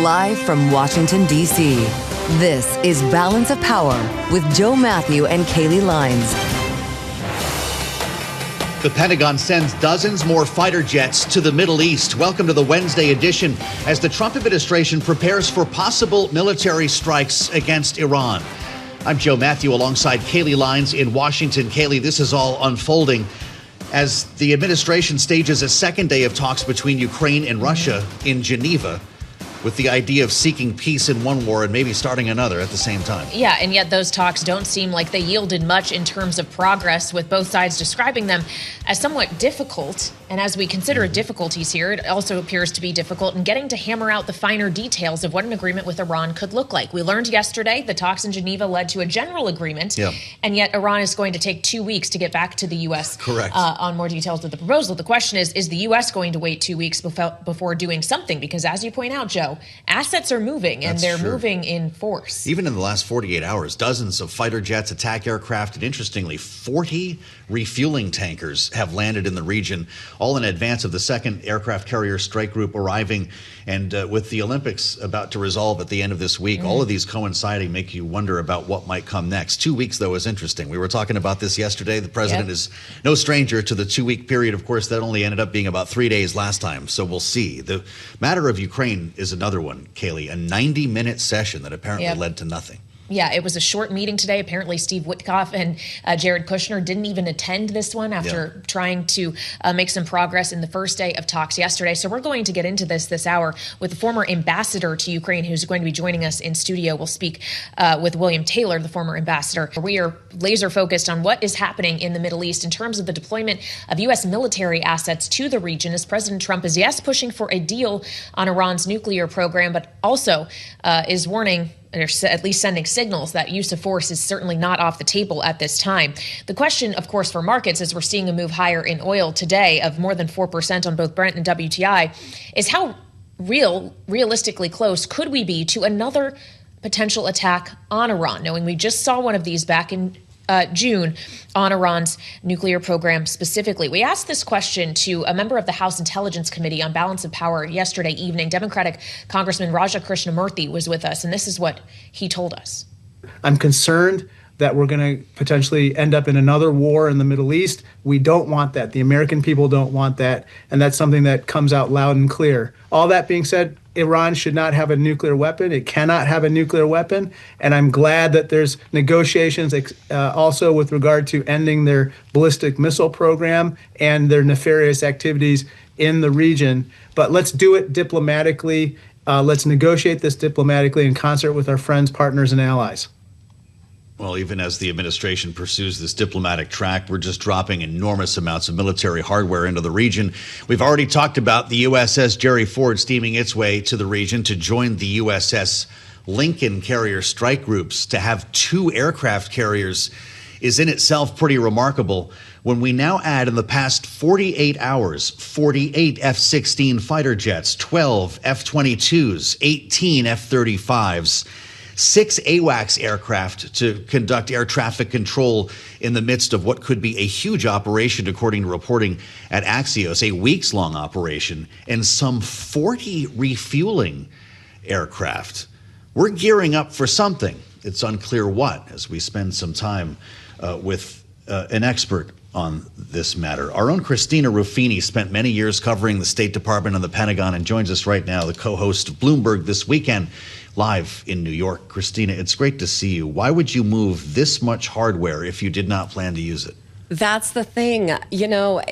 Live from Washington, D.C., this is Balance of Power with Joe Mathieu and Kailey Leinz. The Pentagon sends dozens more fighter jets to the Middle East. Welcome to the Wednesday edition as the Trump administration prepares for possible military strikes against Iran. I'm Joe Mathieu alongside Kailey Leinz in Washington. Kailey, this is all unfolding as the administration stages a second day of talks between Ukraine and Russia in Geneva, with the idea of seeking peace in one war and maybe starting another at the same time. Yeah, and yet those talks don't seem like they yielded much in terms of progress, with both sides describing them as somewhat difficult. And as we consider difficulties here, it also appears to be difficult in getting to hammer out the finer details of what an agreement with Iran could look like. We learned yesterday the talks in Geneva led to a general agreement, and yet Iran is going to take 2 weeks to get back to the U.S. On more details of the proposal. The question is the U.S. going to wait 2 weeks before doing something? Because as you point out, Joe, assets are moving, and they're moving in force. Even in the last 48 hours, dozens of fighter jets, attack aircraft, and interestingly, 40 refueling tankers have landed in the region, all in advance of the second aircraft carrier strike group arriving. And with the Olympics about to resolve at the end of this week, all of these coinciding make you wonder about what might come next. 2 weeks, though, is interesting. We were talking about this yesterday. The president is no stranger to the 2 week period. Of course, that only ended up being about 3 days last time. So we'll see. The matter of Ukraine is another one, Kailey, a 90-minute session that apparently led to nothing. Yeah, it was a short meeting today. Apparently, Steve Witkoff and Jared Kushner didn't even attend this one after trying to make some progress in the first day of talks yesterday. So we're going to get into this hour with the former ambassador to Ukraine, who's going to be joining us in studio. We'll speak with William Taylor, the former ambassador. We are laser focused on what is happening in the Middle East in terms of the deployment of U.S. military assets to the region, as President Trump is, pushing for a deal on Iran's nuclear program, but also is warning, or at least sending signals, that use of force is certainly not off the table at this time. The question, of course, for markets, as we're seeing a move higher in oil today of more than 4% on both Brent and WTI, is how realistically close could we be to another potential attack on Iran, knowing we just saw one of these back in June on Iran's nuclear program specifically. We asked this question to a member of the House Intelligence Committee on Balance of Power yesterday evening. Democratic Congressman Raja Krishnamurthy was with us, and this is what he told us. I'm concerned that we're going to potentially end up in another war in the Middle East. We don't want that. The American people don't want that, and that's something that comes out loud and clear. All that being said, Iran should not have a nuclear weapon. It cannot have a nuclear weapon. And I'm glad that there's negotiations also with regard to ending their ballistic missile program and their nefarious activities in the region. But let's do it diplomatically. Let's negotiate this diplomatically in concert with our friends, partners, and allies. Well, even as the administration pursues this diplomatic track, we're just dropping enormous amounts of military hardware into the region. We've already talked about the USS Jerry Ford steaming its way to the region to join the USS Lincoln carrier strike groups. To have 2 aircraft carriers is in itself pretty remarkable. When we now add in the past 48 hours, 48 F-16 fighter jets, 12 F-22s, 18 F-35s, 6 AWACS aircraft to conduct air traffic control in the midst of what could be a huge operation, according to reporting at Axios, a weeks-long operation, and some 40 refueling aircraft. We're gearing up for something. It's unclear what, as we spend some time with an expert on this matter. Our own Christina Ruffini spent many years covering the State Department and the Pentagon and joins us right now, the co-host of Bloomberg This Weekend, live in New York. Christina, it's great to see you. Why would you move this much hardware if you did not plan to use it? That's the thing. You know,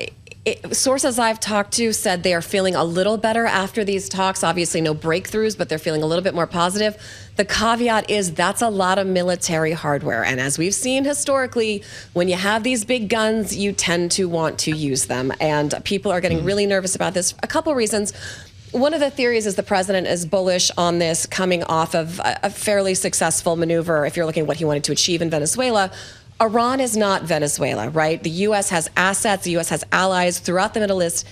sources I've talked to said they are feeling a little better after these talks. Obviously no breakthroughs, but they're feeling a little bit more positive. The caveat is that's a lot of military hardware. And as we've seen historically, when you have these big guns, you tend to want to use them. And people are getting really nervous about this. A couple reasons. One of the theories is the president is bullish on this coming off of a fairly successful maneuver, if you're looking at what he wanted to achieve in Venezuela, Iran is not Venezuela, right? The U.S. has assets. The U.S. has allies throughout the Middle East.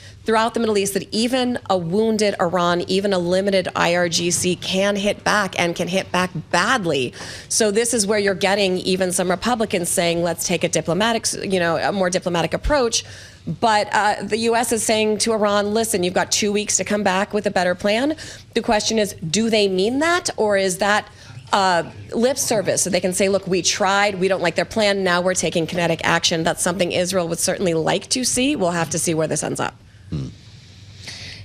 That even a wounded Iran, even a limited IRGC can hit back and can hit back badly. So this is where you're getting even some Republicans saying, let's take a more diplomatic approach. But the U.S. is saying to Iran, listen, you've got 2 weeks to come back with a better plan. The question is, do they mean that, or is that lip service? So they can say, look, we tried, we don't like their plan, now we're taking kinetic action. That's something Israel would certainly like to see. We'll have to see where this ends up.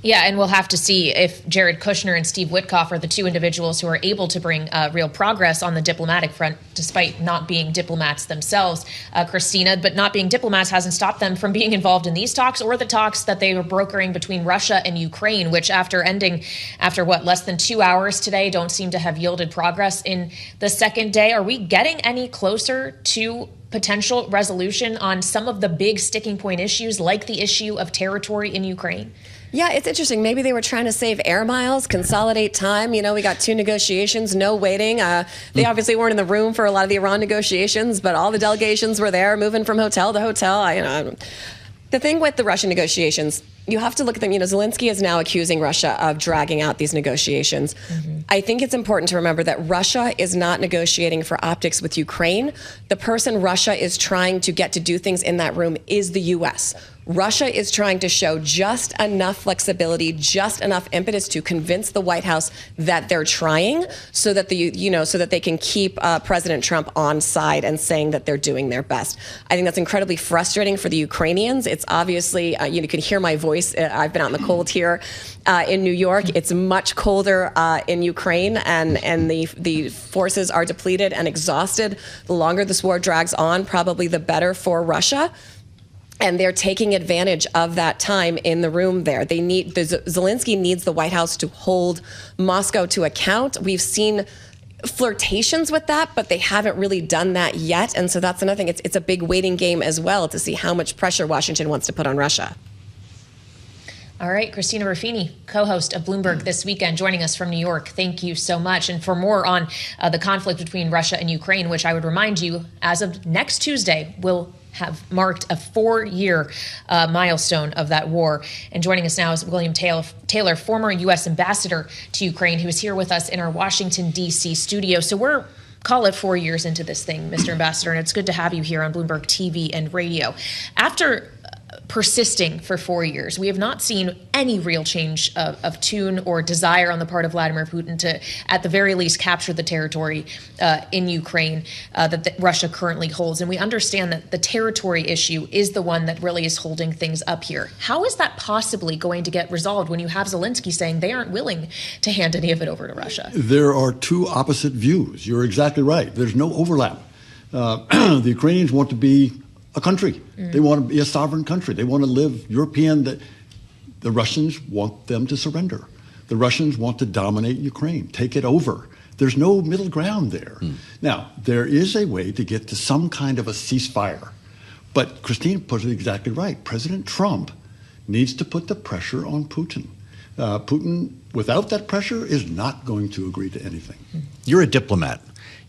Yeah, and we'll have to see if Jared Kushner and Steve Witkoff are the two individuals who are able to bring real progress on the diplomatic front, despite not being diplomats themselves, Christina. But not being diplomats hasn't stopped them from being involved in these talks or the talks that they were brokering between Russia and Ukraine, which after less than 2 hours today, don't seem to have yielded progress in the second day. Are we getting any closer to potential resolution on some of the big sticking point issues, like the issue of territory in Ukraine? Yeah, it's interesting. Maybe they were trying to save air miles, consolidate time. You know, we got 2 negotiations, no waiting. They obviously weren't in the room for a lot of the Iran negotiations, but all the delegations were there, moving from hotel to hotel. The thing with the Russian negotiations, you have to look at them. Zelensky is now accusing Russia of dragging out these negotiations. Mm-hmm. I think it's important to remember that Russia is not negotiating for optics with Ukraine. The person Russia is trying to get to do things in that room is the U.S. Russia is trying to show just enough flexibility, just enough impetus to convince the White House that they're trying, so that so that they can keep President Trump on side and saying that they're doing their best. I think that's incredibly frustrating for the Ukrainians. It's obviously you can hear my voice. I've been out in the cold here in New York. It's much colder in Ukraine, and the forces are depleted and exhausted. The longer this war drags on, probably the better for Russia. And they're taking advantage of that time in the room there. Zelensky needs the White House to hold Moscow to account. We've seen flirtations with that, but they haven't really done that yet. And so that's another thing. It's a big waiting game as well to see how much pressure Washington wants to put on Russia. All right, Christina Ruffini, co-host of Bloomberg This Weekend, joining us from New York. Thank you so much. And for more on the conflict between Russia and Ukraine, which I would remind you, as of next Tuesday, will have marked a 4-year milestone of that war. And joining us now is William Taylor, former U.S. ambassador to Ukraine, who is here with us in our Washington, D.C. studio. So we're call it 4 years into this thing, Mr. Ambassador, and it's good to have you here on Bloomberg TV and radio. After persisting for 4 years, we have not seen any real change of tune or desire on the part of Vladimir Putin to, at the very least, capture the territory in Ukraine that Russia currently holds. And we understand that the territory issue is the one that really is holding things up here. How is that possibly going to get resolved when you have Zelensky saying they aren't willing to hand any of it over to Russia? There are two opposite views. You're exactly right. There's no overlap. The Ukrainians want to be a country. They want to be a sovereign country. They want to live European. The Russians want them to surrender. The Russians want to dominate Ukraine, take it over. There's no middle ground there. Now, there is a way to get to some kind of a ceasefire. But Christine put it exactly right. President Trump needs to put the pressure on Putin. Putin, without that pressure, is not going to agree to anything. You're a diplomat.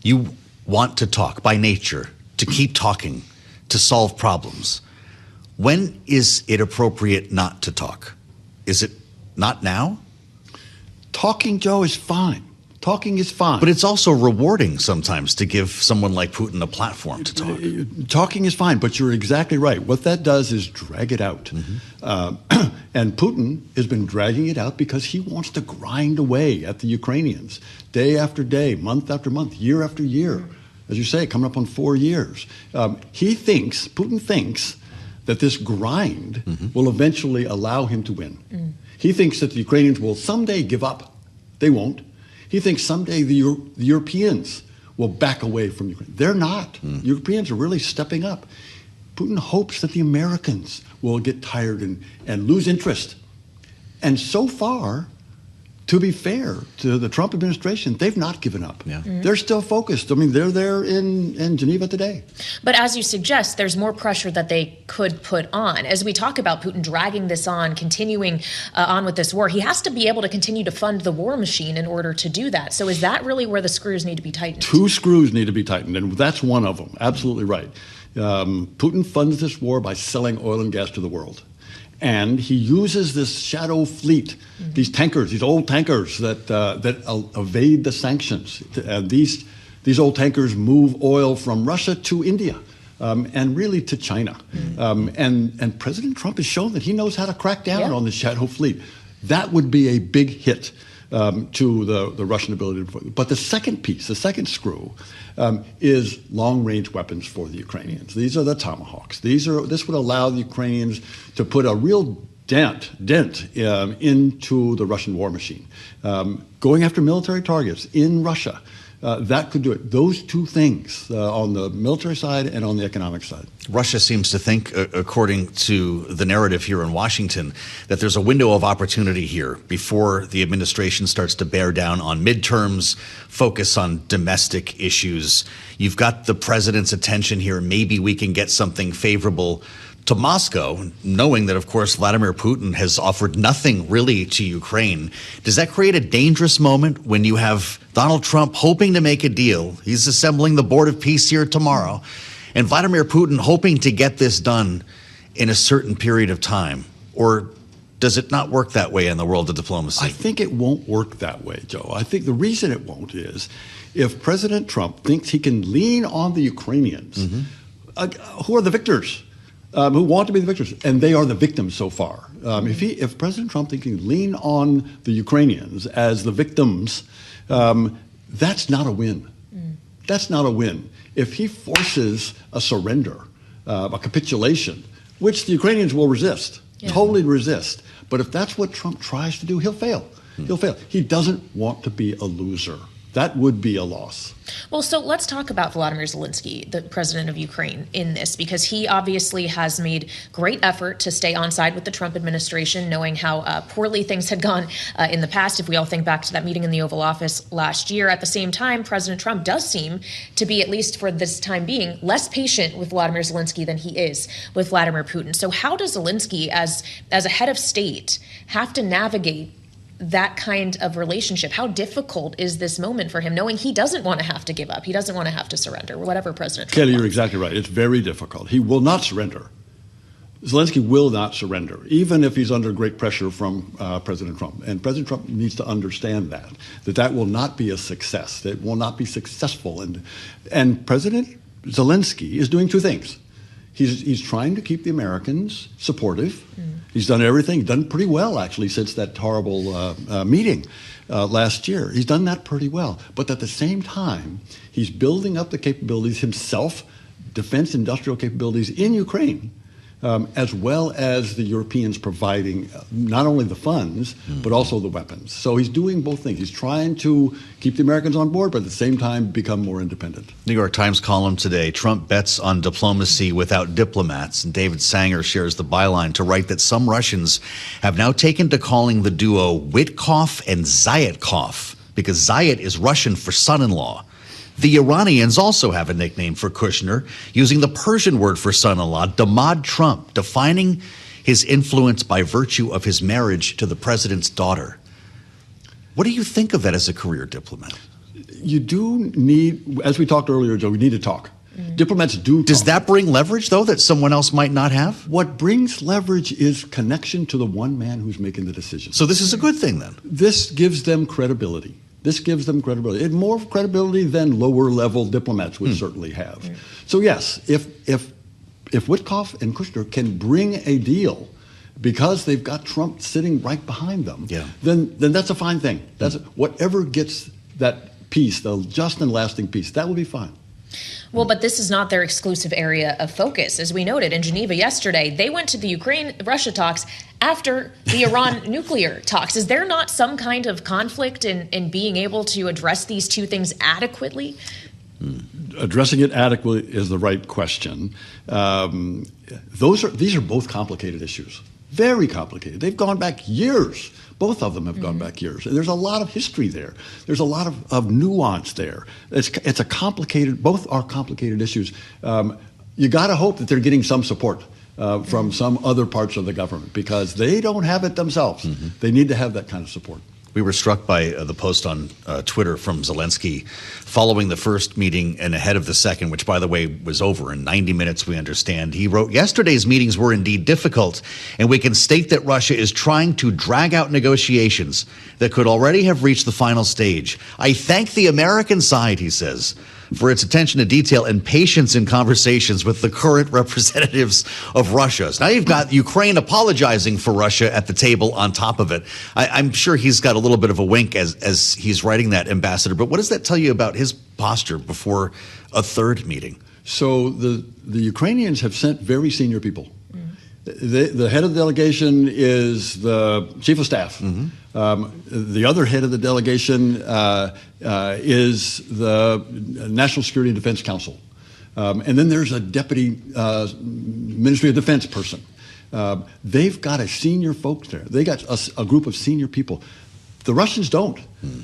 You want to talk by nature, to keep talking, to solve problems. When is it appropriate not to talk? Is it not now? Talking, Joe, is fine. Talking is fine. But it's also rewarding sometimes to give someone like Putin a platform to talk. Talking is fine, but you're exactly right. What that does is drag it out. And Putin has been dragging it out because he wants to grind away at the Ukrainians day after day, month after month, year after year. As you say, coming up on 4 years. Putin thinks that this grind will eventually allow him to win. He thinks that the Ukrainians will someday give up. They won't. He thinks someday the Europeans will back away from Ukraine. They're not. Europeans are really stepping up. Putin hopes that the Americans will get tired and lose interest. And so far, to be fair to the Trump administration, they've not given up. Yeah. They're still focused. I mean, they're there in Geneva today. But as you suggest, there's more pressure that they could put on. As we talk about Putin dragging this on, continuing on with this war, he has to be able to continue to fund the war machine in order to do that. So is that really where the screws need to be tightened? 2 screws need to be tightened, and that's one of them. Absolutely right. Putin funds this war by selling oil and gas to the world. And he uses this shadow fleet, these tankers, these old tankers that evade the sanctions. These old tankers move oil from Russia to India and really to China. And President Trump has shown that he knows how to crack down on the shadow fleet. That would be a big hit to the Russian ability to. But the second piece, the second screw, is long-range weapons for the Ukrainians. These are the Tomahawks. This would allow the Ukrainians to put a real dent into the Russian war machine. Going after military targets in Russia, that could do it. Those 2 things on the military side and on the economic side. Russia seems to think, according to the narrative here in Washington, that there's a window of opportunity here before the administration starts to bear down on midterms, focus on domestic issues. You've got the president's attention here. Maybe we can get something favorable to Moscow, knowing that, of course, Vladimir Putin has offered nothing really to Ukraine. Does that create a dangerous moment when you have Donald Trump hoping to make a deal? He's assembling the Board of Peace here tomorrow. And Vladimir Putin hoping to get this done in a certain period of time? Or does it not work that way in the world of diplomacy? I think it won't work that way, Joe. I think the reason it won't is if President Trump thinks he can lean on the Ukrainians, who are the victors, who want to be the victors, and they are the victims so far. If President Trump thinks he can lean on the Ukrainians as the victims, that's not a win. That's not a win. If he forces a surrender, a capitulation, which the Ukrainians will resist, totally resist. But if that's what Trump tries to do, he'll fail. He'll fail. He doesn't want to be a loser. That would be a loss. Well, so let's talk about Volodymyr Zelensky, the president of Ukraine, in this, because he obviously has made great effort to stay on side with the Trump administration, knowing how poorly things had gone in the past, if we all think back to that meeting in the Oval Office last year. At the same time, President Trump does seem to be, at least for this time being, less patient with Volodymyr Zelensky than he is with Vladimir Putin. So how does Zelensky, as a head of state, have to navigate that kind of relationship? How difficult is this moment for him, knowing he doesn't want to have to give up? He doesn't want to have to surrender, whatever President Trump Kailey, you're wants. exactly right. It's very difficult. He will not surrender. Zelensky will not surrender, even if he's under great pressure from President Trump. And President Trump needs to understand that will not be a success. That will not be successful. And President Zelensky is doing 2 things. He's trying to keep the Americans supportive. He's done everything. He's done pretty well, actually, since that horrible meeting last year. He's done that pretty well. But at the same time, he's building up the capabilities himself, defense industrial capabilities in Ukraine, as well as the Europeans providing not only the funds, but also the weapons. So he's doing both things. He's trying to keep the Americans on board, but at the same time become more independent. New York Times column today, Trump bets on diplomacy without diplomats. And David Sanger shares the byline to write that some Russians have now taken to calling the duo Witkoff and Zayatkoff, because Zayat is Russian for son-in-law. The Iranians also have a nickname for Kushner, using the Persian word for son-in-law, Damad Trump, defining his influence by virtue of his marriage to the president's daughter. What do you think of that as a career diplomat? You do need, as we talked earlier, Joe, we need to talk. Diplomats do talk. Does that bring leverage, though, that someone else might not have? What brings leverage is connection to the one man who's making the decision. So this is a good thing, then? This gives them credibility. This gives them credibility. It more credibility than lower-level diplomats would certainly have. So yes, if Witkoff and Kushner can bring a deal because they've got Trump sitting right behind them, then that's a fine thing. That's whatever gets that peace, the just and lasting peace, that will be fine. Well, but this is not their exclusive area of focus. As we noted in Geneva yesterday, they went to the Ukraine-Russia talks after the Iran nuclear talks. Is there not some kind of conflict in being able to address these 2 things adequately? Addressing it adequately is the right question. These are both complicated issues. Very complicated. They've gone back years. Both of them have gone back years. And there's a lot of history there. There's a lot of nuance there. It's a complicated, both are complicated issues. You got to hope that they're getting some support from some other parts of the government because they don't have it themselves. They need to have that kind of support. We were struck by the post on Twitter from Zelensky following the first meeting and ahead of the second, which, by the way, was over in 90 minutes, we understand. He wrote, "Yesterday's meetings were indeed difficult, and we can state that Russia is trying to drag out negotiations that could already have reached the final stage. I thank the American side," he says, "for its attention to detail and patience in conversations with the current representatives of Russia." So now you've got Ukraine apologizing for Russia at the table on top of it. I'm sure he's got a little bit of a wink as he's writing that, Ambassador. But what does that tell you about his posture before a third meeting? So the Ukrainians have sent very senior people. The head of the delegation is the chief of staff. The other head of the delegation is the National Security and Defense Council. And then there's a deputy Ministry of Defense person. They've got a senior folks there. They got a group of senior people. The Russians don't.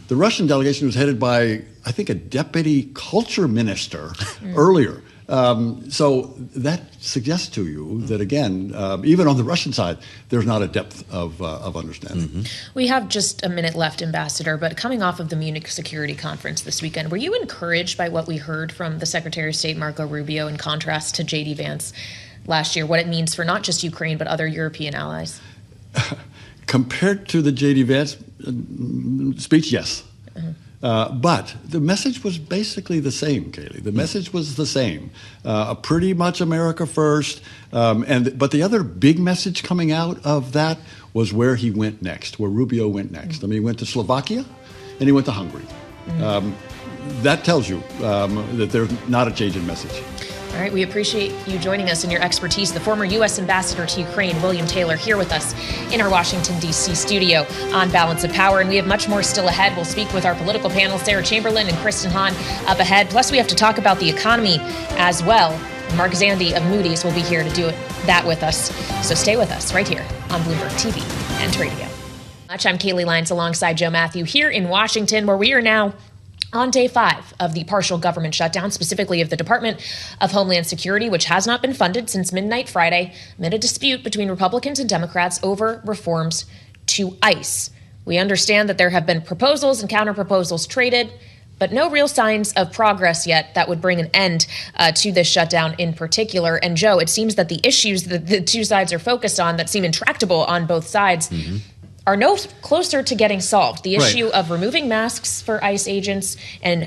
The Russian delegation was headed by, I think, a deputy culture minister earlier. So that suggests to you that, again, even on the Russian side, there's not a depth of understanding. We have just a minute left, Ambassador, but coming off of the Munich Security Conference this weekend, were you encouraged by what we heard from the Secretary of State, Marco Rubio, in contrast to J.D. Vance last year, what it means for not just Ukraine, but other European allies? Compared to the J.D. Vance speech, yes. But the message was basically the same, Kailey. The message was the same. Pretty much America first. But the other big message coming out of that was where he went next, where Rubio went next. I mean, he went to Slovakia and he went to Hungary. That tells you that there's not a change in message. All right, we appreciate you joining us and your expertise. The former U.S. Ambassador to Ukraine, William Taylor, here with us in our Washington, D.C. studio on Balance of Power. And we have much more still ahead. We'll speak with our political panel, Sarah Chamberlain and Kristen Hawn, up ahead. Plus, we have to talk about the economy as well. Mark Zandi of Moody's will be here to do that with us. So stay with us right here on Bloomberg TV and Radio. I'm Kailey Leinz alongside Joe Mathieu here in Washington, where we are now on day 5 of the partial government shutdown, specifically of the Department of Homeland Security, which has not been funded since midnight Friday, amid a dispute between Republicans and Democrats over reforms to ICE. We understand that there have been proposals and counterproposals traded, but no real signs of progress yet that would bring an end to this shutdown in particular. And Joe, it seems that the issues that the two sides are focused on that seem intractable on both sides are no closer to getting solved. The issue of removing masks for ICE agents and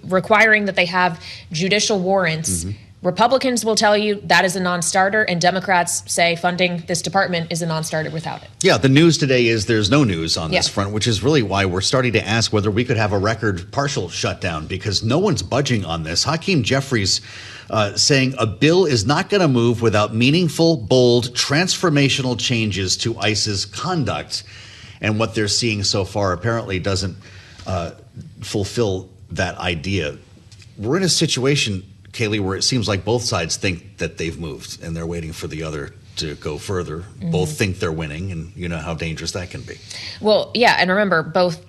requiring that they have judicial warrants. Republicans will tell you that is a non-starter, and Democrats say funding this department is a non-starter without it. Yeah, the news today is there's no news on this front, which is really why we're starting to ask whether we could have a record partial shutdown, because no one's budging on this. Hakeem Jeffries saying a bill is not going to move without meaningful, bold, transformational changes to ICE's conduct. And what they're seeing so far apparently doesn't fulfill that idea. We're in a situation, Kailey, where it seems like both sides think that they've moved and they're waiting for the other to go further. Both think they're winning, and you know how dangerous that can be. Well, yeah, and remember, both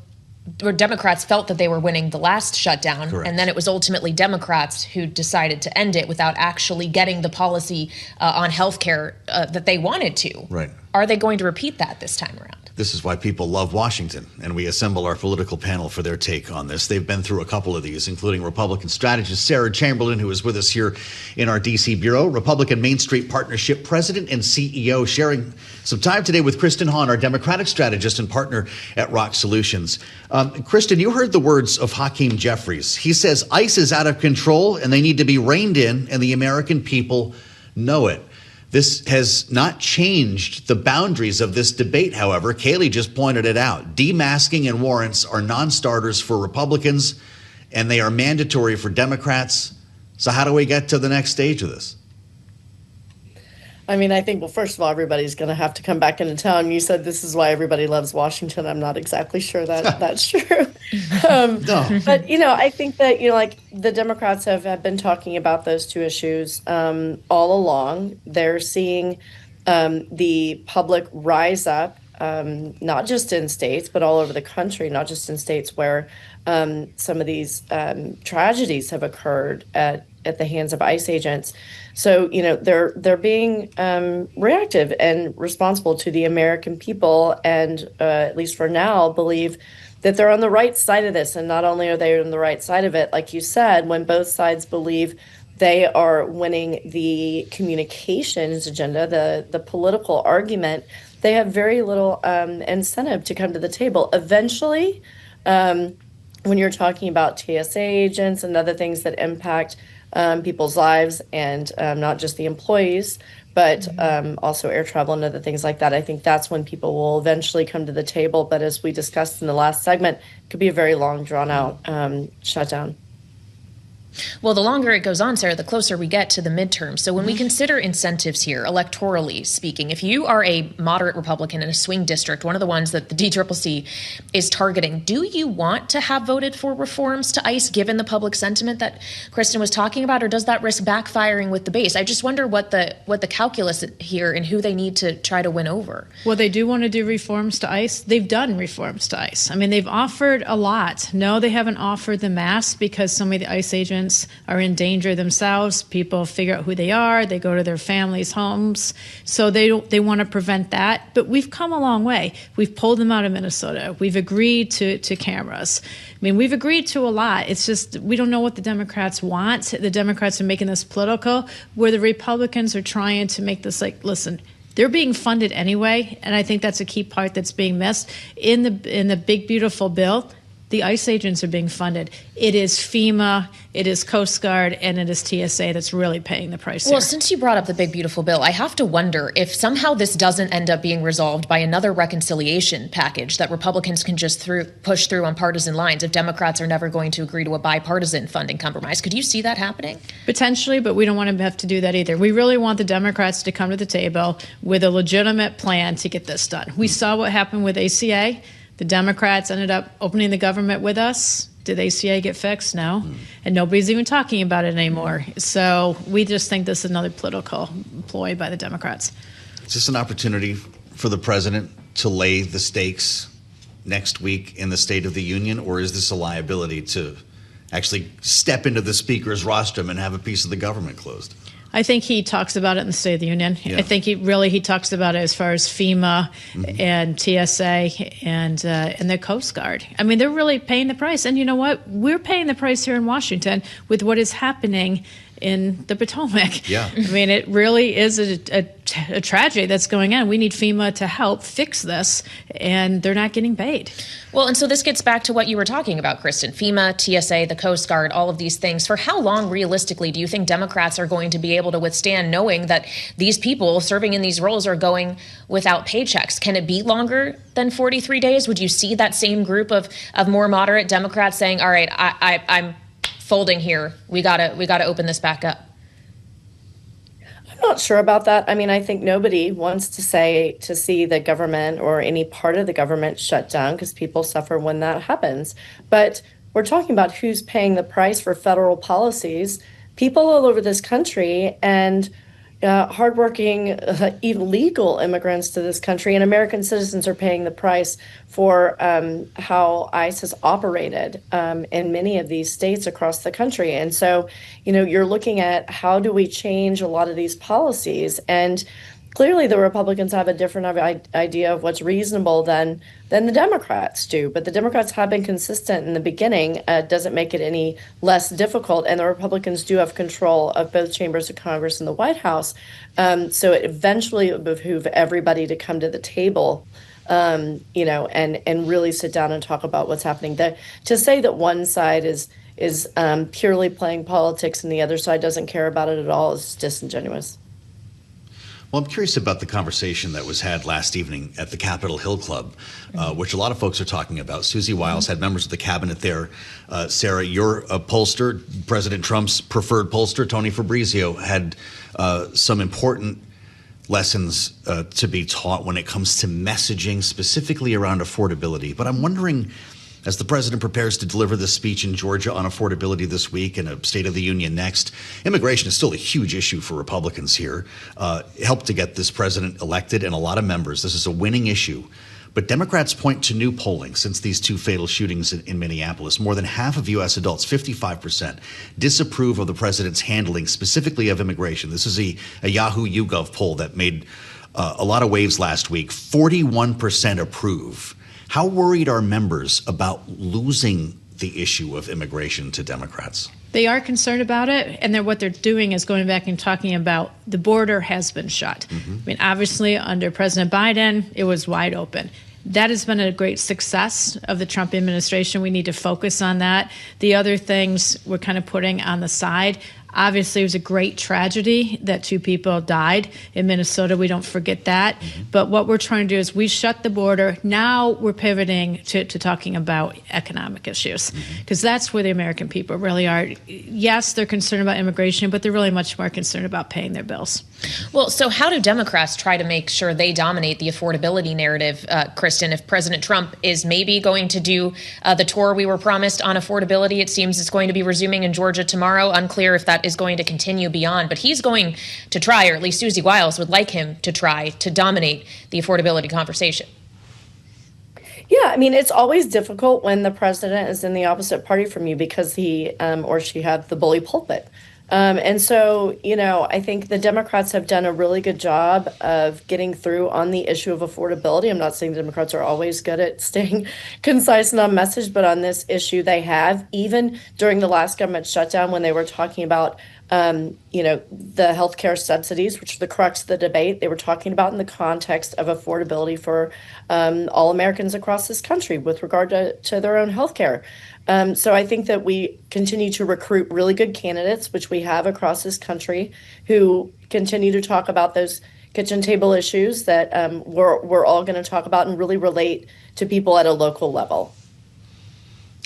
Democrats felt that they were winning the last shutdown. Correct. And then it was ultimately Democrats who decided to end it without actually getting the policy on health care that they wanted to. Right. Are they going to repeat that this time around? This is why people love Washington, and we assemble our political panel for their take on this. They've been through a couple of these, including Republican strategist Sarah Chamberlain, who is with us here in our D.C. bureau, Republican Main Street Partnership president and CEO, sharing some time today with Kristen Hawn, our Democratic strategist and partner at ROKK Solutions. Kristen, you heard the words of Hakeem Jeffries. He says ICE is out of control and they need to be reined in, and the American people know it. This has not changed the boundaries of this debate, however. Kailey just pointed it out. Demasking and warrants are non-starters for Republicans, and they are mandatory for Democrats. So how do we get to the next stage of this? I mean, I think, well, first of all, everybody's going to have to come back into town. You said this is why everybody loves Washington. I'm not exactly sure that that's true. No. But, you know, I think that, you know, like the Democrats have been talking about those two issues all along. They're seeing the public rise up, not just in states, but all over the country, not just in states where some of these tragedies have occurred at the hands of ICE agents. So, they're being reactive and responsible to the American people, and at least for now, believe that they're on the right side of this. And not only are they on the right side of it, like you said, when both sides believe they are winning the communications agenda, the political argument, they have very little incentive to come to the table. Eventually, when you're talking about TSA agents and other things that impact people's lives, and not just the employees, but also air travel and other things like that, I think that's when people will eventually come to the table. But as we discussed in the last segment, it could be a very long, drawn-out shutdown. Well, the longer it goes on, Sarah, the closer we get to the midterm. So when we consider incentives here, electorally speaking, if you are a moderate Republican in a swing district, one of the ones that the DCCC is targeting, do you want to have voted for reforms to ICE given the public sentiment that Kristen was talking about, or does that risk backfiring with the base? I just wonder what the calculus here and who they need to try to win over. Well, they do want to do reforms to ICE. They've done reforms to ICE. I mean, they've offered a lot. No, they haven't offered the mass because so many of the ICE agents are in danger themselves. People figure out who they are. They go to their families' homes. So they want to prevent that. But we've come a long way. We've pulled them out of Minnesota. We've agreed to cameras. I mean, we've agreed to a lot. It's just we don't know what the Democrats want. The Democrats are making this political, where the Republicans are trying to make this like, listen, they're being funded anyway, and I think that's a key part that's being missed. In the big, beautiful bill, the ICE agents are being funded. It is FEMA, it is Coast Guard, and it is TSA that's really paying the price Well, here. Since you brought up the big, beautiful bill, I have to wonder if somehow this doesn't end up being resolved by another reconciliation package that Republicans can just push through on partisan lines if Democrats are never going to agree to a bipartisan funding compromise. Could you see that happening? Potentially, but we don't want to have to do that either. We really want the Democrats to come to the table with a legitimate plan to get this done. We saw what happened with ACA. The Democrats ended up opening the government with us. Did ACA get fixed? No. And nobody's even talking about it anymore. So we just think this is another political ploy by the Democrats. Is this an opportunity for the president to lay the stakes next week in the State of the Union, or is this a liability to actually step into the speaker's rostrum and have a piece of the government closed? I think he talks about it in the State of the Union. Yeah. I think he talks about it as far as FEMA and TSA and the Coast Guard. I mean, they're really paying the price. And you know what? We're paying the price here in Washington with what is happening in the Potomac. Yeah. I mean, it really is a tragedy that's going on. We need FEMA to help fix this, and they're not getting paid. Well, and so this gets back to what you were talking about, Kristen. FEMA, TSA, the Coast Guard, all of these things. For how long, realistically, do you think Democrats are going to be able to withstand knowing that these people serving in these roles are going without paychecks? Can it be longer than 43 days? Would you see that same group of more moderate Democrats saying, all right, I'm folding here. We gotta open this back up? I'm not sure about that. I mean, I think nobody wants to see the government or any part of the government shut down, because people suffer when that happens. But we're talking about who's paying the price for federal policies. People all over this country, and hardworking, even legal immigrants to this country, and American citizens are paying the price for how ICE has operated in many of these states across the country. And so, you're looking at how do we change a lot of these policies, and clearly the Republicans have a different idea of what's reasonable than the Democrats do. But the Democrats have been consistent in the beginning. Doesn't make it any less difficult. And the Republicans do have control of both chambers of Congress and the White House. So it eventually would behoove everybody to come to the table, and really sit down and talk about what's happening. To say that one side is purely playing politics and the other side doesn't care about it at all is disingenuous. Well, I'm curious about the conversation that was had last evening at the Capitol Hill Club, which a lot of folks are talking about. Susie Wiles had members of the cabinet there. Sarah, you're a pollster. President Trump's preferred pollster, Tony Fabrizio, had some important lessons to be taught when it comes to messaging, specifically around affordability. But I'm wondering As the president prepares to deliver this speech in Georgia on affordability this week and a State of the Union next, immigration is still a huge issue for Republicans here. Helped to get this president elected and a lot of members. This is a winning issue. But Democrats point to new polling since these two fatal shootings in Minneapolis. More than half of U.S. adults, 55%, disapprove of the president's handling, specifically of immigration. This is a Yahoo YouGov poll that made a lot of waves last week. 41% approve. How worried are members about losing the issue of immigration to Democrats? They are concerned about it, and what they're doing is going back and talking about the border has been shut. I mean, obviously, under President Biden, it was wide open. That has been a great success of the Trump administration. We need to focus on that. The other things we're kind of putting on the side. Obviously, it was a great tragedy that 2 people died in Minnesota. We don't forget that. But what we're trying to do is we shut the border. Now we're pivoting to talking about economic issues, because that's where the American people really are. Yes, they're concerned about immigration, but they're really much more concerned about paying their bills. Well, so how do Democrats try to make sure they dominate the affordability narrative, Kristen, if President Trump is maybe going to do the tour we were promised on affordability? It seems it's going to be resuming in Georgia tomorrow. Unclear if that is going to continue beyond, but he's going to try, or at least Susie Wiles would like him to try to dominate the affordability conversation. Yeah, I mean, it's always difficult when the president is in the opposite party from you because he or she have the bully pulpit. And so, I think the Democrats have done a really good job of getting through on the issue of affordability. I'm not saying the Democrats are always good at staying concise and on message, but on this issue they have, even during the last government shutdown when they were talking about, the healthcare subsidies, which are the crux of the debate. They were talking about in the context of affordability for all Americans across this country with regard to their own healthcare. So I think that we continue to recruit really good candidates, which we have across this country, who continue to talk about those kitchen table issues that we're all going to talk about and really relate to people at a local level.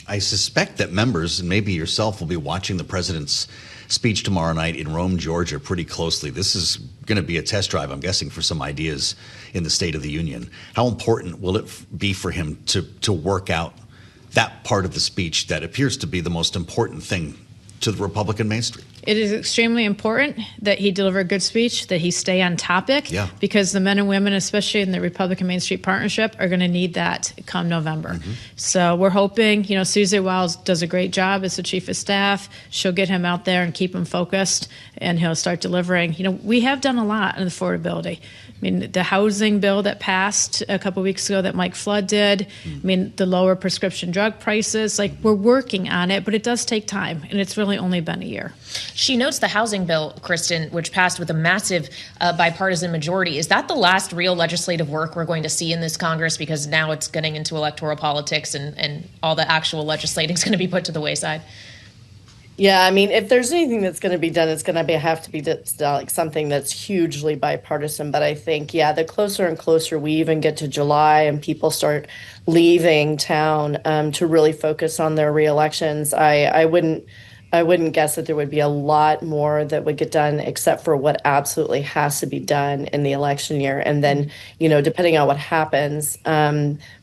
I suspect that members, and maybe yourself, will be watching the president's speech tomorrow night in Rome, Georgia, pretty closely. This is going to be a test drive, I'm guessing, for some ideas in the State of the Union. How important will it be for him to work out that part of the speech that appears to be the most important thing to the Republican mainstream? It is extremely important that he deliver a good speech, that he stay on topic, because the men and women, especially in the Republican Main Street Partnership, are going to need that come November. So we're hoping, Susie Wiles does a great job as the chief of staff. She'll get him out there and keep him focused, and he'll start delivering. We have done a lot on affordability. I mean, the housing bill that passed a couple weeks ago that Mike Flood did, I mean, the lower prescription drug prices, we're working on it, but it does take time, and it's really only been a year. She notes the housing bill, Kristen, which passed with a massive bipartisan majority. Is that the last real legislative work we're going to see in this Congress? Because now it's getting into electoral politics and all the actual legislating is going to be put to the wayside. Yeah, I mean, if there's anything that's going to be done, it's going to have to be something that's hugely bipartisan. But I think, the closer and closer we even get to July and people start leaving town to really focus on their reelections, I wouldn't guess that there would be a lot more that would get done except for what absolutely has to be done in the election year. And then, depending on what happens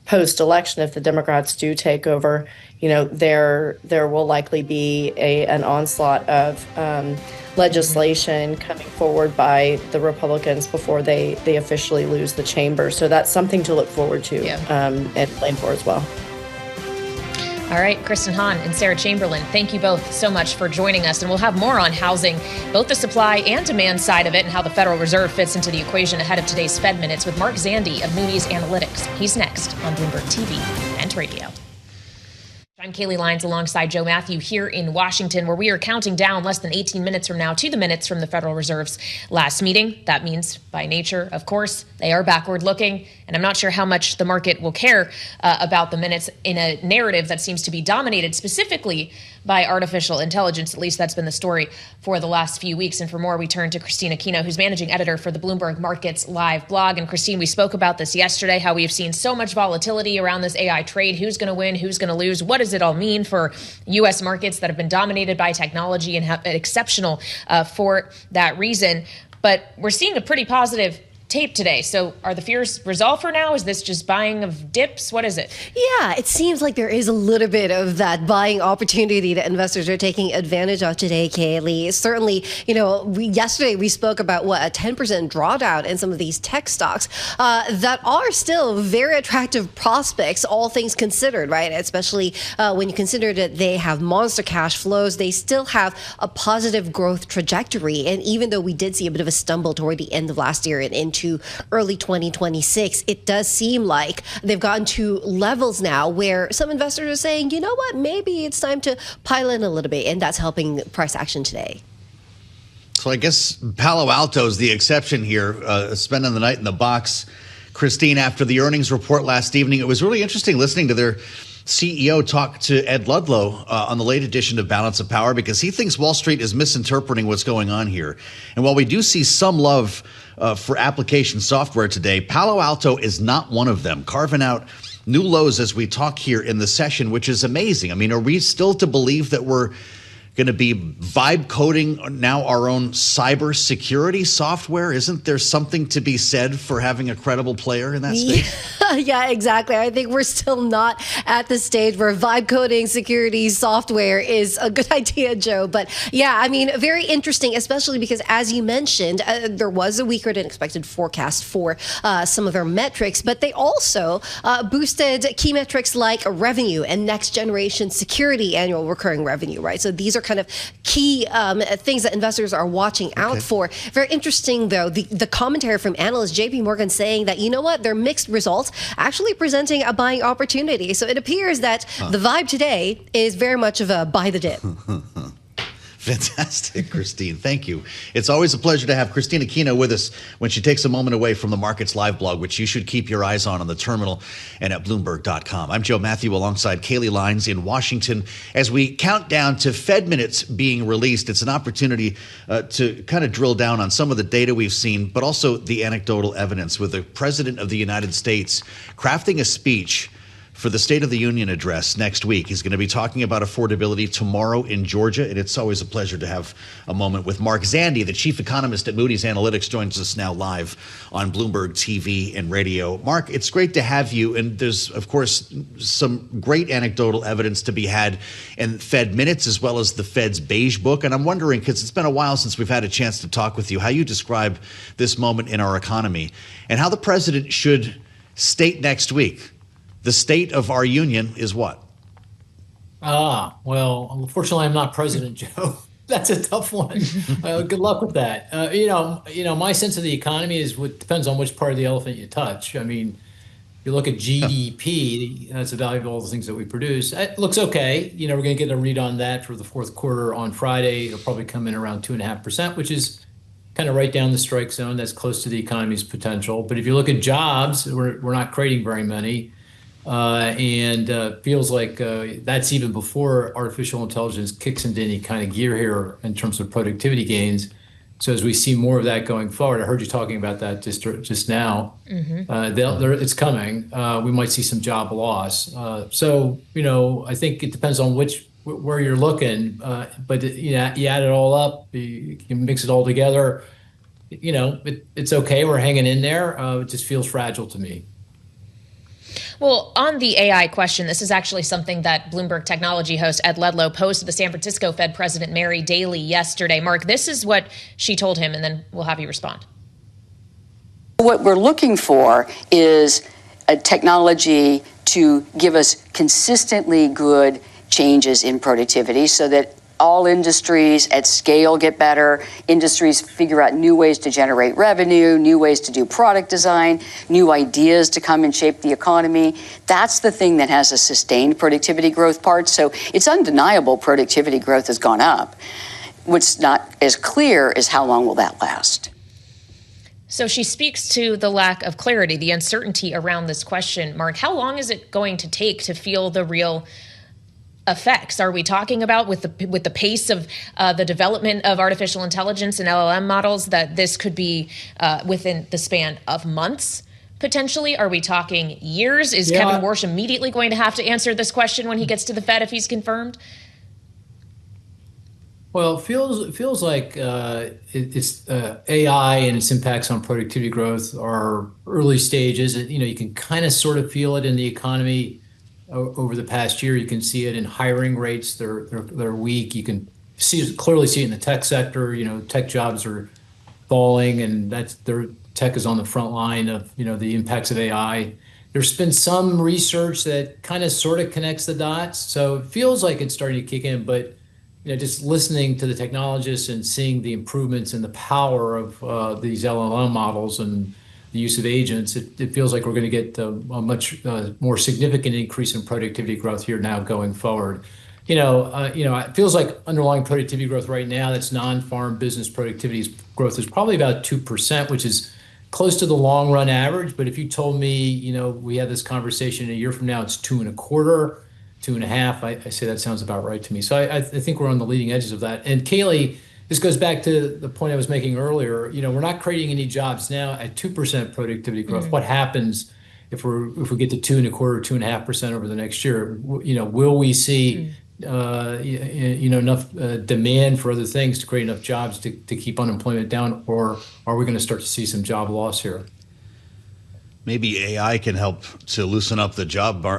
post-election, if the Democrats do take over, there will likely be an onslaught of legislation coming forward by the Republicans before they officially lose the chamber. So that's something to look forward to and plan for as well. All right, Kristen Hawn and Sarah Chamberlain, thank you both so much for joining us. And we'll have more on housing, both the supply and demand side of it, and how the Federal Reserve fits into the equation ahead of today's Fed Minutes with Mark Zandi of Moody's Analytics. He's next on Bloomberg TV and radio. I'm Kailey Leinz alongside Joe Mathieu here in Washington, where we are counting down less than 18 minutes from now to the minutes from the Federal Reserve's last meeting. That means, by nature, of course, they are backward looking, and I'm not sure how much the market will care about the minutes in a narrative that seems to be dominated specifically by artificial intelligence. At least that's been the story for the last few weeks. And for more, we turn to Christine Aquino, who's managing editor for the Bloomberg Markets Live blog. And Christine, we spoke about this yesterday, how we have seen so much volatility around this AI trade. Who's going to win? Who's going to lose? What does it all mean for U.S. markets that have been dominated by technology and have been exceptional for that reason? But we're seeing a pretty positive tape today. So are the fears resolved for now? Is this just buying of dips? What is it? Yeah, it seems like there is a little bit of that buying opportunity that investors are taking advantage of today, Kailey. Certainly, yesterday we spoke about a 10% drawdown in some of these tech stocks that are still very attractive prospects, all things considered, right? Especially when you consider that they have monster cash flows, they still have a positive growth trajectory. And even though we did see a bit of a stumble toward the end of last year and into early 2026, it does seem like they've gotten to levels now where some investors are saying, you know what, maybe it's time to pile in a little bit, and that's helping price action today. So I guess Palo Alto is the exception here, spending the night in the box. Christine, after the earnings report last evening, it was really interesting listening to their CEO talk to Ed Ludlow on the late edition of Balance of Power, because he thinks Wall Street is misinterpreting what's going on here. And while we do see some love for application software today, Palo Alto is not one of them, carving out new lows as we talk here in the session, which is amazing. I mean, are we still to believe that we're going to be vibe coding now our own cyber security software? Isn't there something to be said for having a credible player in that space? Yeah, exactly. I think we're still not at the stage where vibe coding security software is a good idea, Joe. But yeah, I mean, very interesting, especially because, as you mentioned, there was a weaker than expected forecast for some of their metrics, but they also boosted key metrics like revenue and next generation security annual recurring revenue, right? So these are kind of key things that investors are watching out for. Very interesting, though, the commentary from analyst JP Morgan saying that, you know what, their mixed results actually presenting a buying opportunity. So it appears that the vibe today is very much of a buy the dip. Fantastic, Christine. Thank you. It's always a pleasure to have Christina Aquino with us when she takes a moment away from the Markets Live blog, which you should keep your eyes on the terminal and at Bloomberg.com. I'm Joe Mathieu alongside Kailey Leinz in Washington. As we count down to Fed minutes being released, it's an opportunity to kind of drill down on some of the data we've seen, but also the anecdotal evidence, with the President of the United States crafting a speech for the State of the Union address next week. He's going to be talking about affordability tomorrow in Georgia, and it's always a pleasure to have a moment with Mark Zandi, the chief economist at Moody's Analytics, joins us now live on Bloomberg TV and radio. Mark, it's great to have you, and there's, of course, some great anecdotal evidence to be had in Fed minutes as well as the Fed's beige book, and I'm wondering, because it's been a while since we've had a chance to talk with you, how you describe this moment in our economy and how the president should state next week the state of our union is what? Well, unfortunately, I'm not president, Joe. That's a tough one. Good luck with that. My sense of the economy is depends on which part of the elephant you touch. I mean, you look at GDP, that's the value of all the things that we produce. It looks okay. We're going to get a read on that for the fourth quarter on Friday. It'll probably come in around 2.5%, which is kind of right down the strike zone. That's close to the economy's potential. But if you look at jobs, we're not creating very many. And feels like that's even before artificial intelligence kicks into any kind of gear here in terms of productivity gains. So as we see more of that going forward, I heard you talking about that just now. It's coming. We might see some job loss. So I think it depends on where you're looking. But you add it all up, you can mix it all together. It's okay. We're hanging in there. It just feels fragile to me. Well, on the AI question, this is actually something that Bloomberg technology host Ed Ludlow posed to the San Francisco Fed President Mary Daly yesterday. Mark, this is what she told him, and then we'll have you respond. What we're looking for is a technology to give us consistently good changes in productivity so that all industries at scale get better. Industries figure out new ways to generate revenue, new ways to do product design, new ideas to come and shape the economy. That's the thing that has a sustained productivity growth part. So it's undeniable productivity growth has gone up. What's not as clear is how long will that last? So she speaks to the lack of clarity, the uncertainty around this question. Mark, how long is it going to take to feel the real effects are we talking about with the pace of the development of artificial intelligence and LLM models, that this could be within the span of months? Potentially, are we talking years? Is Kevin Warsh immediately going to have to answer this question when he gets to the Fed if he's confirmed? Well, it feels like it's AI and its impacts on productivity growth are early stages. You can kind of sort of feel it in the economy over the past year. You can see it in hiring rates; they're weak. You can clearly see it in the tech sector. Tech jobs are falling, and their tech is on the front line of the impacts of AI. There's been some research that kind of sort of connects the dots, so it feels like it's starting to kick in, but just listening to the technologists and seeing the improvements in the power of these LLM models and the use of agents, it feels like we're going to get a much more significant increase in productivity growth here now going forward. It feels like underlying productivity growth right now, that's non-farm business productivity growth is probably about 2%, which is close to the long run average. But if you told me, we had this conversation a year from now, it's 2.25%. 2.5%. I say that sounds about right to me. So I think we're on the leading edges of that. And Kailey, this goes back to the point I was making earlier. We're not creating any jobs now at 2% productivity growth. What happens if we get to 2.25%, 2.5% over the next year? Will we see enough demand for other things to create enough jobs to keep unemployment down, or are we going to start to see some job loss here? Maybe AI can help to loosen up the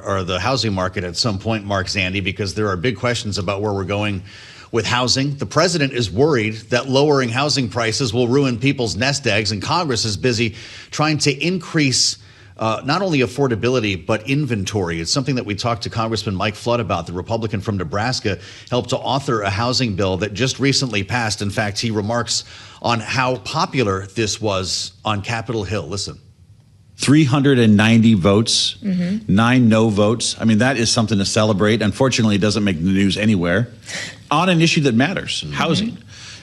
or the housing market at some point, Mark Zandi, because there are big questions about where we're going with housing. The president is worried that lowering housing prices will ruin people's nest eggs, and Congress is busy trying to increase not only affordability, but inventory. It's something that we talked to Congressman Mike Flood about. The Republican from Nebraska helped to author a housing bill that just recently passed. In fact, he remarks on how popular this was on Capitol Hill. Listen. 390 votes, 9 no votes. I mean, that is something to celebrate. Unfortunately, it doesn't make the news anywhere on an issue that matters, housing.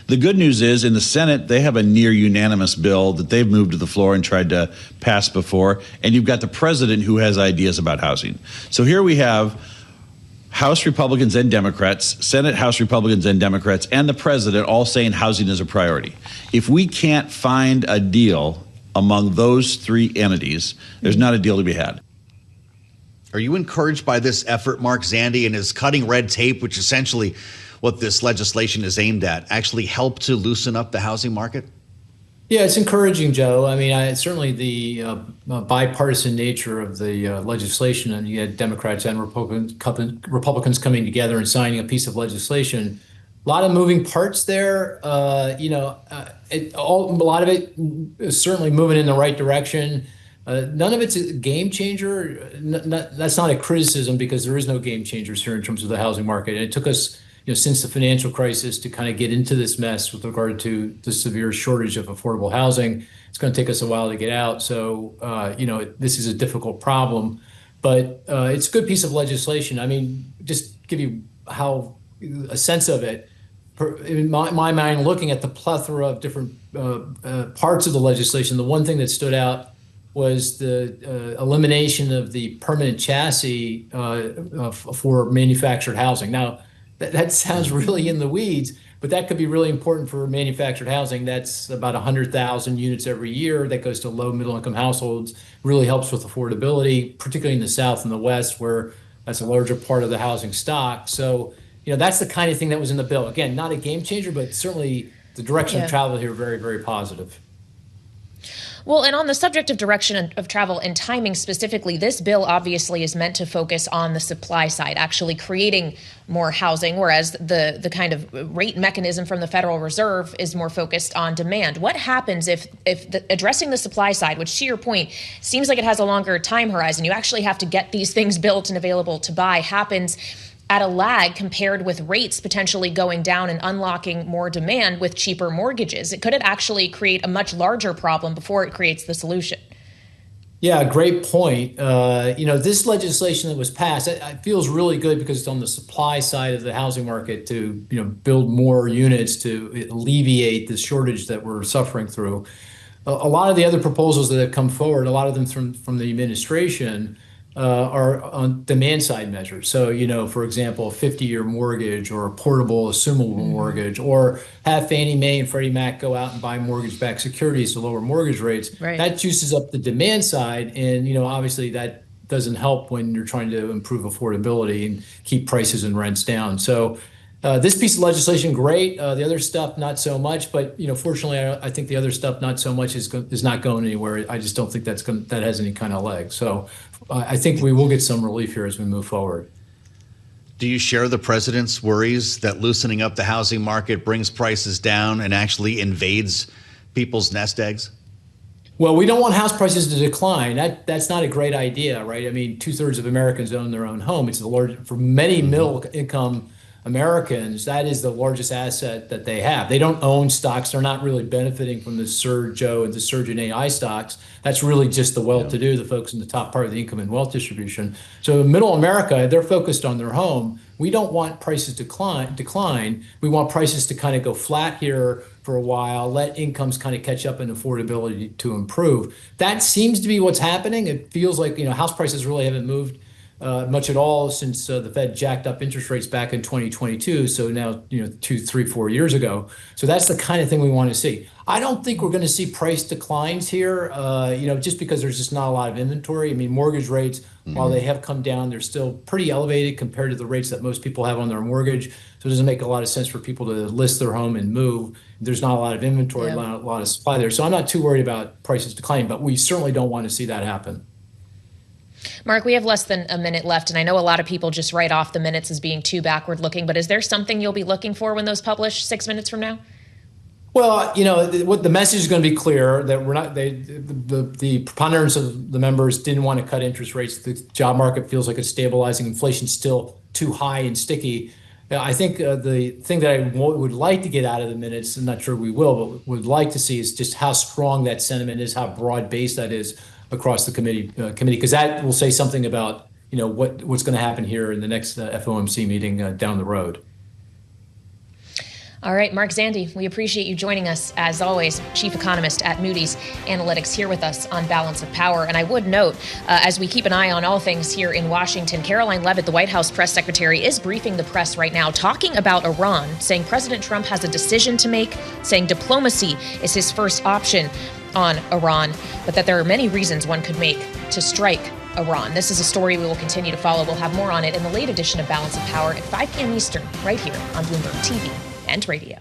The good news is in the Senate, they have a near unanimous bill that they've moved to the floor and tried to pass before. And you've got the president who has ideas about housing. So here we have House Republicans and Democrats, Senate House Republicans and Democrats, and the president all saying housing is a priority. If we can't find a deal among those three entities, there's not a deal to be had. Are you encouraged by this effort, Mark Zandi, and is cutting red tape, which essentially what this legislation is aimed at, actually help to loosen up the housing market? Yeah, it's encouraging, Joe. I mean, certainly the bipartisan nature of the legislation, and you had Democrats and Republicans coming together and signing a piece of legislation. A lot of moving parts there. A lot of it is certainly moving in the right direction. None of it's a game changer. That's not a criticism, because there is no game changers here in terms of the housing market. And it took us, since the financial crisis to kind of get into this mess with regard to the severe shortage of affordable housing. It's going to take us a while to get out. So, this is a difficult problem, but it's a good piece of legislation. I mean, just give you a sense of it. In my mind, looking at the plethora of different parts of the legislation, the one thing that stood out was the elimination of the permanent chassis for manufactured housing. Now, that sounds really in the weeds, but that could be really important for manufactured housing. That's about 100,000 units every year. That goes to low middle-income households, really helps with affordability, particularly in the South and the West, where that's a larger part of the housing stock. So, that's the kind of thing that was in the bill. Again, not a game changer, but certainly the direction of travel here very, very positive. Well, and on the subject of direction of travel and timing specifically, this bill obviously is meant to focus on the supply side, actually creating more housing, whereas the kind of rate mechanism from the Federal Reserve is more focused on demand. What happens if addressing the supply side, which to your point seems like it has a longer time horizon, you actually have to get these things built and available to buy, happens at a lag compared with rates potentially going down and unlocking more demand with cheaper mortgages? Could it actually create a much larger problem before it creates the solution? Yeah, great point. This legislation that was passed, it feels really good because it's on the supply side of the housing market to, build more units to alleviate the shortage that we're suffering through. A lot of the other proposals that have come forward, a lot of them from the administration, are on demand side measures. So, for example, a 50-year mortgage or a portable assumable mortgage, or have Fannie Mae and Freddie Mac go out and buy mortgage-backed securities to lower mortgage rates. Right. That juices up the demand side. And, obviously that doesn't help when you're trying to improve affordability and keep prices and rents down. So, This piece of legislation, great. The other stuff, not so much. But fortunately, I think the other stuff, not so much, is not going anywhere. I just don't think that has any kind of legs. So I think we will get some relief here as we move forward. Do you share the president's worries that loosening up the housing market brings prices down and actually invades people's nest eggs? Well, we don't want house prices to decline. That's not a great idea, right? I mean, 2/3 of Americans own their own home. It's the largest for many middle income Americans. That is the largest asset that they have. They don't own stocks. They're not really benefiting from the surge, and the surge in AI stocks. That's really just the well-to-do, the folks in the top part of the income and wealth distribution. So middle America, they're focused on their home. We don't want prices to decline. We want prices to kind of go flat here for a while, let incomes kind of catch up and affordability to improve. That seems to be what's happening. It feels like, house prices really haven't moved much at all since the Fed jacked up interest rates back in 2022. So now, 2, 3, 4 years ago. So that's the kind of thing we want to see. I don't think we're going to see price declines here, just because there's just not a lot of inventory. I mean, mortgage rates, while they have come down, they're still pretty elevated compared to the rates that most people have on their mortgage. So it doesn't make a lot of sense for people to list their home and move. There's not a lot of inventory, a lot of supply there. So I'm not too worried about prices declining, but we certainly don't want to see that happen. Mark, we have less than a minute left, and I know a lot of people just write off the minutes as being too backward looking, but is there something you'll be looking for when those publish 6 minutes from now? Well, what the message is going to be clear that we're not, the preponderance of the members didn't want to cut interest rates. The job market feels like it's stabilizing. Inflation's still too high and sticky. I think the thing that I would like to get out of the minutes, I'm not sure we will, but would like to see is just how strong that sentiment is, how broad-based that is across the committee, because that will say something about what's going to happen here in the next FOMC meeting down the road. All right, Mark Zandi, we appreciate you joining us, as always, Chief Economist at Moody's Analytics, here with us on Balance of Power. And I would note, as we keep an eye on all things here in Washington, Caroline Leavitt, the White House press secretary, is briefing the press right now, talking about Iran, saying President Trump has a decision to make, saying diplomacy is his first option on Iran, but that there are many reasons one could make to strike Iran. This is a story we will continue to follow. We'll have more on it in the late edition of Balance of Power at 5 p.m. Eastern, right here on Bloomberg TV and radio.